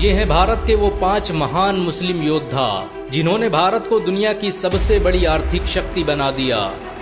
ये हैं भारत के वो 5 महान मुस्लिम योद्धा जिन्होंने भारत को दुनिया की सबसे बड़ी आर्थिक शक्ति बना दिया।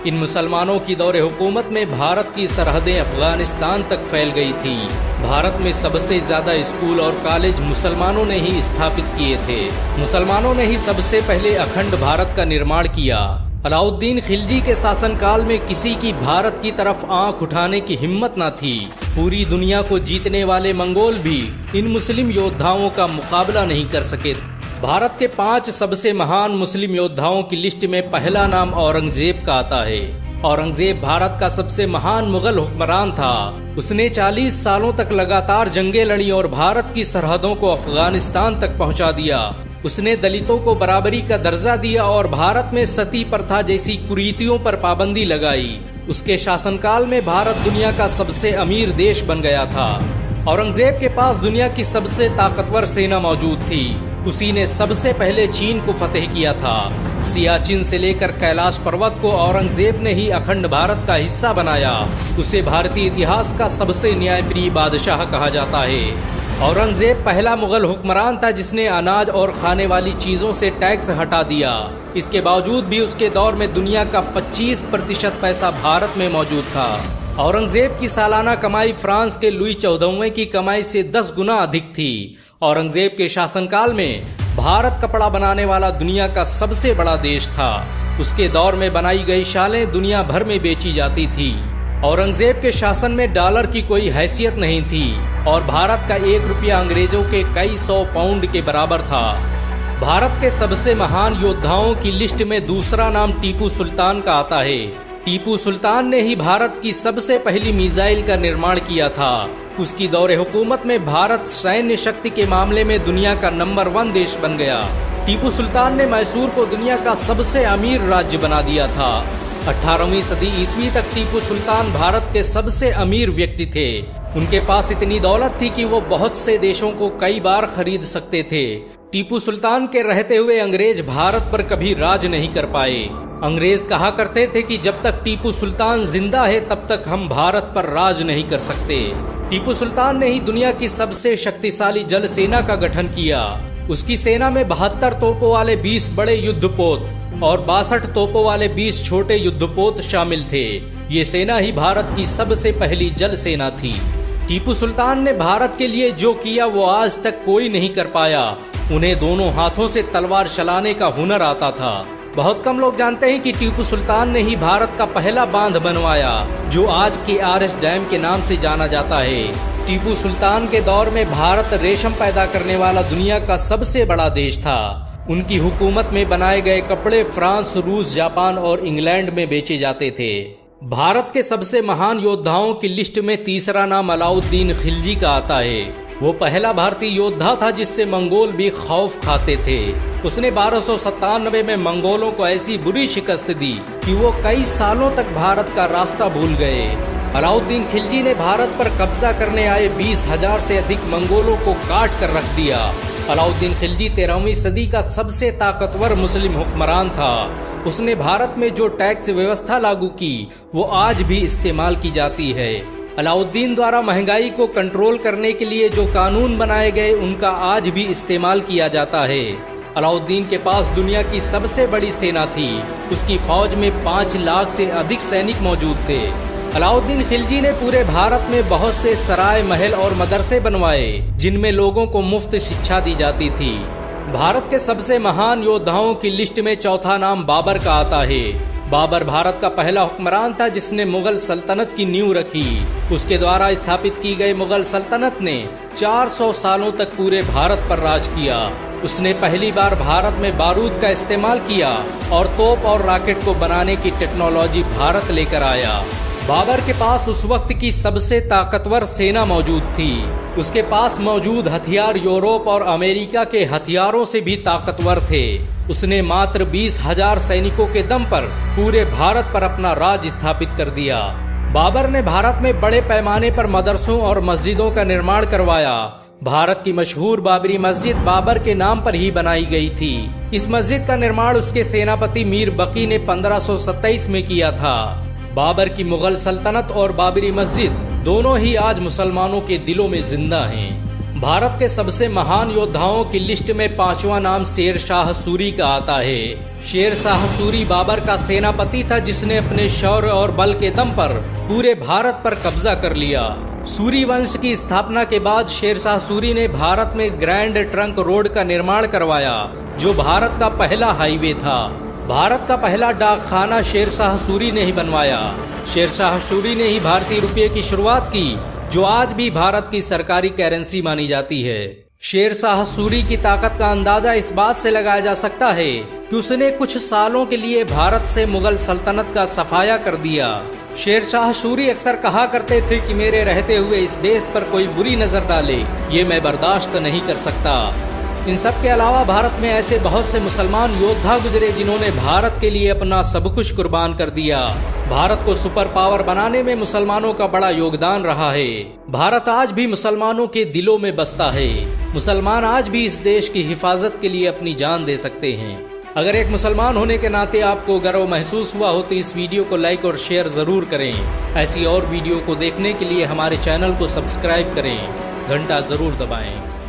इन मुसलमानों की दौरे हुकूमत में भारत की सरहदें अफगानिस्तान तक फैल गई थी। भारत में सबसे ज्यादा स्कूल और कॉलेज मुसलमानों ने ही स्थापित किए थे। मुसलमानों ने ही सबसे पहले अखंड भारत का निर्माण किया। अलाउद्दीन खिलजी के शासनकाल में किसी की भारत की तरफ आंख उठाने की हिम्मत न थी। पूरी दुनिया को जीतने वाले मंगोल भी इन मुस्लिम योद्धाओं का मुकाबला नहीं कर सके। भारत के 5 सबसे महान मुस्लिम योद्धाओं की लिस्ट में पहला नाम औरंगजेब का आता है। औरंगजेब भारत का सबसे महान मुगल हुक्मरान था। उसने 40 सालों तक लगातार जंगें लड़ी और भारत की सरहदों को अफगानिस्तान तक पहुंचा दिया। उसने दलितों को बराबरी का दर्जा दिया और भारत में सती प्रथा जैसी कुरीतियों पर पाबंदी लगाई। उसके शासनकाल में भारत दुनिया का सबसे अमीर देश बन गया था। औरंगजेब के पास दुनिया की सबसे ताकतवर सेना मौजूद थी। उसी ने सबसे पहले चीन को फतेह किया था। सियाचिन से लेकर कैलाश पर्वत को औरंगजेब ने ही अखंड भारत का हिस्सा बनाया। उसे भारतीय इतिहास का सबसे न्यायप्रिय बादशाह कहा जाता है। औरंगजेब पहला मुगल हुक्मरान था जिसने अनाज और खाने वाली चीजों से टैक्स हटा दिया। इसके बावजूद भी उसके दौर में दुनिया का 25% पैसा भारत में मौजूद था। औरंगजेब की सालाना कमाई फ्रांस के लुई 14वें की कमाई से 10 गुना अधिक थी। औरंगजेब के शासनकाल में भारत कपड़ा बनाने वाला दुनिया का सबसे बड़ा देश था। उसके दौर में बनाई गई शालें दुनिया भर में बेची जाती थी। औरंगजेब के शासन में डॉलर की कोई हैसियत नहीं थी और भारत का 1 रुपया अंग्रेजों के कई 100 पाउंड के बराबर था। भारत के सबसे महान योद्धाओं की लिस्ट में दूसरा नाम टीपू सुल्तान का आता है। टीपू सुल्तान ने ही भारत की सबसे पहली मिसाइल का निर्माण किया था। उसकी दौरे हुकूमत में भारत सैन्य शक्ति के मामले में दुनिया का नंबर 1 देश बन गया। टीपू सुल्तान ने मैसूर को दुनिया का सबसे अमीर राज्य बना दिया था। 18वीं सदी ईस्वी तक टीपू सुल्तान भारत के सबसे अमीर व्यक्ति थे। उनके पास इतनी दौलत थी कि वो बहुत से देशों को कई बार खरीद सकते थे। टीपू सुल्तान के रहते हुए अंग्रेज भारत पर कभी राज नहीं कर पाए। अंग्रेज कहा करते थे कि जब तक टीपू सुल्तान जिंदा है तब तक हम भारत पर राज नहीं कर सकते। टीपू सुल्तान ने ही दुनिया की सबसे शक्तिशाली जल सेना का गठन किया। उसकी सेना में 72 तोपों वाले 20 बड़े युद्धपोत और 62 तोपों वाले 20 छोटे युद्धपोत शामिल थे। ये सेना ही भारत की सबसे पहली जल सेना थी। टीपू सुल्तान ने भारत के लिए जो किया वो आज तक कोई नहीं कर पाया। उन्हें दोनों हाथों से तलवार चलाने का हुनर आता था। बहुत कम लोग जानते हैं कि टीपू सुल्तान ने ही भारत का पहला बांध बनवाया जो आज के RS डैम के नाम से जाना जाता है। टीपू सुल्तान के दौर में भारत रेशम पैदा करने वाला दुनिया का सबसे बड़ा देश था। उनकी हुकूमत में बनाए गए कपड़े फ्रांस, रूस, जापान और इंग्लैंड में बेचे जाते थे। भारत के सबसे महान योद्धाओं की लिस्ट में तीसरा नाम अलाउद्दीन खिलजी का आता है। वो पहला भारतीय योद्धा था जिससे मंगोल भी खौफ खाते थे। उसने 1297 में मंगोलों को ऐसी बुरी शिकस्त दी कि वो कई सालों तक भारत का रास्ता भूल गए। अलाउद्दीन खिलजी ने भारत पर कब्जा करने आए 20,000 से अधिक मंगोलों को काट कर रख दिया। अलाउद्दीन खिलजी 13वीं सदी का सबसे ताकतवर मुस्लिम हुक्मरान था। उसने भारत में जो टैक्स व्यवस्था लागू की वो आज भी इस्तेमाल की जाती है। अलाउद्दीन द्वारा महंगाई को कंट्रोल करने के लिए जो कानून बनाए गए उनका आज भी इस्तेमाल किया जाता है। अलाउद्दीन के पास दुनिया की सबसे बड़ी सेना थी। उसकी फौज में 5 लाख से अधिक सैनिक मौजूद थे। अलाउद्दीन खिलजी ने पूरे भारत में बहुत से सराय, महल और मदरसे बनवाए जिनमें लोगों को मुफ्त शिक्षा दी जाती थी। भारत के सबसे महान योद्धाओं की लिस्ट में चौथा नाम बाबर का आता है। बाबर भारत का पहला हुक्मरान था जिसने मुगल सल्तनत की नींव रखी। उसके द्वारा स्थापित की गई मुगल सल्तनत ने 400 सालों तक पूरे भारत पर राज किया। उसने पहली बार भारत में बारूद का इस्तेमाल किया और तोप और रॉकेट को बनाने की टेक्नोलॉजी भारत लेकर आया। बाबर के पास उस वक्त की सबसे ताकतवर सेना मौजूद थी। उसके पास मौजूद हथियार यूरोप और अमेरिका के हथियारों से भी ताकतवर थे। उसने मात्र 20,000 सैनिकों के दम पर पूरे भारत पर अपना राज स्थापित कर दिया। बाबर ने भारत में बड़े पैमाने पर मदरसों और मस्जिदों का निर्माण करवाया। भारत की मशहूर बाबरी मस्जिद बाबर के नाम पर ही बनाई गई थी। इस मस्जिद का निर्माण उसके सेनापति मीर बकी ने 1527 में किया था। बाबर की मुगल सल्तनत और बाबरी मस्जिद दोनों ही आज मुसलमानों के दिलों में जिंदा हैं। भारत के सबसे महान योद्धाओं की लिस्ट में 5वां नाम शेर शाह सूरी का आता है। शेर शाह सूरी बाबर का सेनापति था जिसने अपने शौर्य और बल के दम पर पूरे भारत पर कब्जा कर लिया। सूरी वंश की स्थापना के बाद शेर शाह सूरी ने भारत में ग्रैंड ट्रंक रोड का निर्माण करवाया, जो भारत का पहला हाईवे था। भारत का पहला डाकखाना शेर शाह सूरी ने ही बनवाया। शेर शाह सूरी ने ही भारतीय रुपये की शुरुआत की, जो आज भी भारत की सरकारी करेंसी मानी जाती है। शेर शाह सूरी की ताकत का अंदाजा इस बात से लगाया जा सकता है कि उसने कुछ सालों के लिए भारत से मुगल सल्तनत का सफाया कर दिया। शेर शाह सूरी अक्सर कहा करते थे कि मेरे रहते हुए इस देश पर कोई बुरी नजर डाले, ये मैं बर्दाश्त नहीं कर सकता। इन सब के अलावा भारत में ऐसे बहुत से मुसलमान योद्धा गुजरे जिन्होंने भारत के लिए अपना सब कुछ कुर्बान कर दिया। भारत को सुपर पावर बनाने में मुसलमानों का बड़ा योगदान रहा है। भारत आज भी मुसलमानों के दिलों में बसता है। मुसलमान आज भी इस देश की हिफाजत के लिए अपनी जान दे सकते हैं। अगर एक मुसलमान होने के नाते आपको गर्व महसूस हुआ हो तो इस वीडियो को लाइक और शेयर जरूर करें। ऐसी और वीडियो को देखने के लिए हमारे चैनल को सब्सक्राइब करें, घंटा जरूर दबाएं।